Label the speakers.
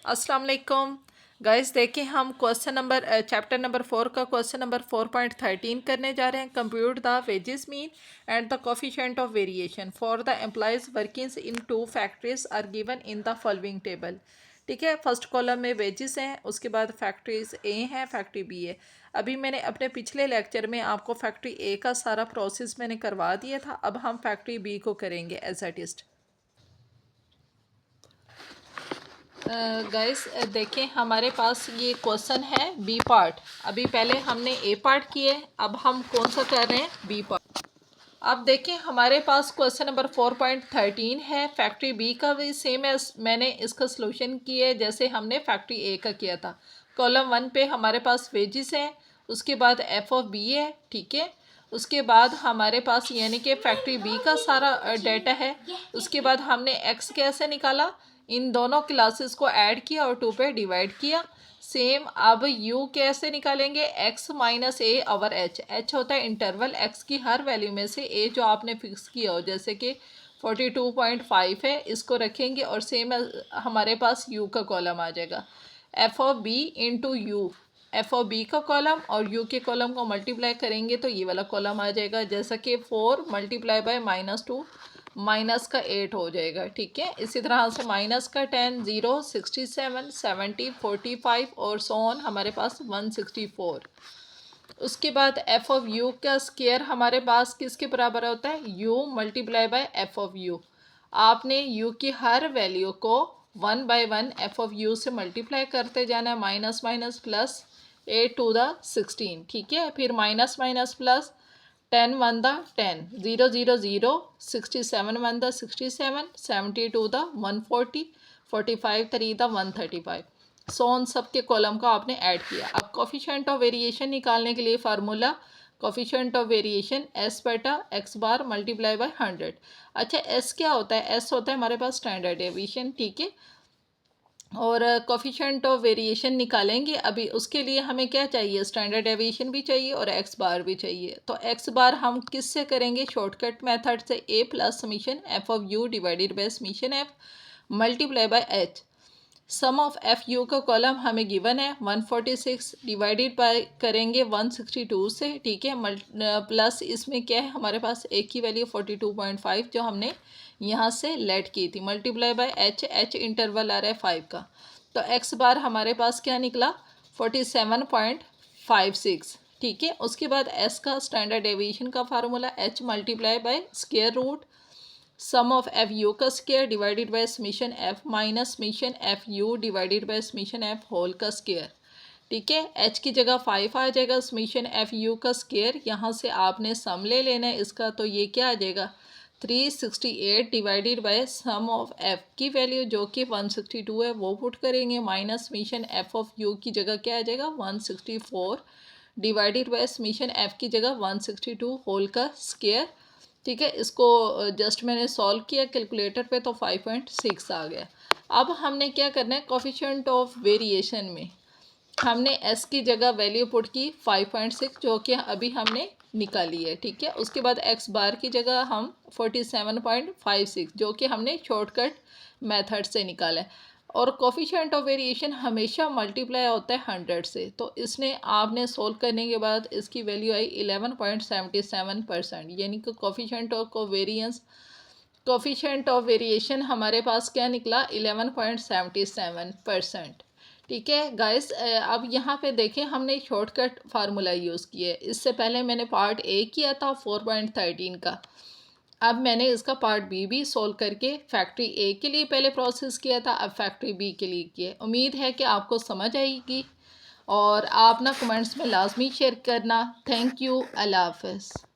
Speaker 1: अस्सलाम वालेकुम गाइस। देखिए हम चैप्टर नंबर 4 का क्वेश्चन नंबर 4.13 करने जा रहे हैं। Compute the wages mean and the coefficient of variation for the employees working in 2 factories are given in the following table. ठीक है, फर्स्ट कॉलम में वेजेस हैं, उसके बाद फैक्ट्रीज ए हैं, फैक्ट्री बी है। अभी मैंने अपने पिछले लेक्चर में आपको फैक्ट्री ए का सारा प्रोसेस मैंने करवा दिया था। अब हम फैक्ट्री बी को करेंगे एज अ टेस्ट। गाइस देखें, हमारे पास ये क्वेश्चन है बी पार्ट। अभी पहले हमने ए पार्ट किए, अब हम कौन सा कर रहे हैं, बी पार्ट। अब देखें हमारे पास क्वेश्चन नंबर 4.13 है। फैक्ट्री बी का भी सेम है, मैंने इसका सलूशन किया है जैसे हमने फैक्ट्री ए का किया था। कॉलम 1 पे हमारे पास वेजेस हैं, उसके बाद एफ ऑफ बी है, ठीक है। उसके बाद हमारे पास यानी कि फैक्ट्री बी का सारा डाटा है। उसके बाद हमने एक्स कैसे निकाला, इन दोनों क्लासेस को ऐड किया और 2 पे डिवाइड किया। सेम अब u कैसे निकालेंगे, x माइनस ए ओवर एच। एच होता है इंटरवल, x की हर वैल्यू में से a जो आपने फिक्स किया हो, जैसे कि 42.5 है, इसको रखेंगे और सेम हमारे पास u का कॉलम आ जाएगा। F of B into U, F of B का कॉलम और u के कॉलम को मल्टीप्लाई करेंगे तो ये वाला कॉलम आ जाएगा, जैसा कि 4 मल्टीप्लाई बाय -2 माइनस का 8 हो जाएगा, ठीक है। इसी तरह से माइनस का 10, 0, 67, 70, 45 और सो ऑन हमारे पास 164। उसके बाद एफ ऑफ यू का स्क्वायर हमारे पास किसके बराबर होता है, u multiply by F of U. आपने u की हर वैल्यू को 1 बाय 1 एफ ऑफ यू से मल्टीप्लाई करते जाना है, minus minus plus 8 to the 16, ठीक है। फिर minus minus plus 10 1 the 10, 0 0 0, 67 1 the 67, 72 the 140, 45 3 the 135। सोन सबके कॉलम को आपने ऐड किया। अब कोफिशिएंट ऑफ वेरिएशन निकालने के लिए formula, coefficient of variation S बटा एक्स बार मल्टीप्लाई बाय 100। अच्छा, एस क्या होता है, एस होता है हमारे पास स्टैंडर्ड डेविएशन, ठीक है। और कोफिशिएंट ऑफ वेरिएशन निकालेंगे। अभी उसके लिए हमें क्या चाहिए, स्टैंडर्ड डेविएशन भी चाहिए और एक्स बार भी चाहिए। तो एक्स बार हम किससे करेंगे, शॉर्टकट मेथड से, A plus summation F of U divided by summation F multiply by H. Sum of F U का कॉलम हमें गिवन है 146, डिवाइडेड बाय करेंगे 162 से, ठीक है। प्लस इसमें क्या है हमारे पास, एक की वैल्यू 42.5 जो हमने यहाँ से लेट की थी, multiply by H, H interval आ रहा है 5 का। तो एक्स बार हमारे पास क्या निकला, 47.56, ठीक है। उसके बाद एस का स्टैंडर्ड डेविएशन का formula H multiply by square root sum of F U का square divided by summation F minus summation F U divided by summation F whole का स्क्वायर, ठीक है। एच की जगह 5 आ जाएगा, समीशन एफ यू का स्क्वायर, यहाँ से आपने सम ले लेना है इसका, तो ये क्या आ जाएगा 368 divided by sum of F की वैल्यू जो कि 162 है वो पुट करेंगे, minus summation F of U की जगह क्या आ जाएगा 164 डिवाइडेड बाय समीशन एफ की जगह 162 होल का स्क्वायर, ठीक है। इसको जस्ट मैंने सॉल्व किया कैलकुलेटर पे तो 5.6 आ गया। अब हमने क्या करना है, कोफिशिएंट ऑफ वेरिएशन में हमने एस की जगह वैल्यू पुट की 5.6 जो कि अभी हमने निकाली है, ठीक है। उसके बाद एक्स बार की जगह हम 47.56 जो कि हमने शॉर्टकट मेथड से निकाला है। और कोफिशिएंट ऑफ वेरिएशन हमेशा मल्टीप्लाई होता है 100 से, तो इसने आपने सोल्व करने के बाद इसकी वैल्यू आई 11.77%, यानी कि coefficient of variance, coefficient of variation हमारे पास क्या निकला 11.77%, ठीक है गाइस। अब यहाँ पे देखें हमने शॉर्टकट फार्मूला यूज़ किया है। इससे पहले मैंने पार्ट ए किया था 4.13 का, अब मैंने इसका पार्ट बी भी सोल्व करके फैक्ट्री ए के लिए पहले प्रोसेस किया था, अब फैक्ट्री बी के लिए किया। उम्मीद है कि आपको समझ आएगी और आप ना कमेंट्स में लाजमी शेयर करना। थैंक यू, अल्लाह हाफ़िज़।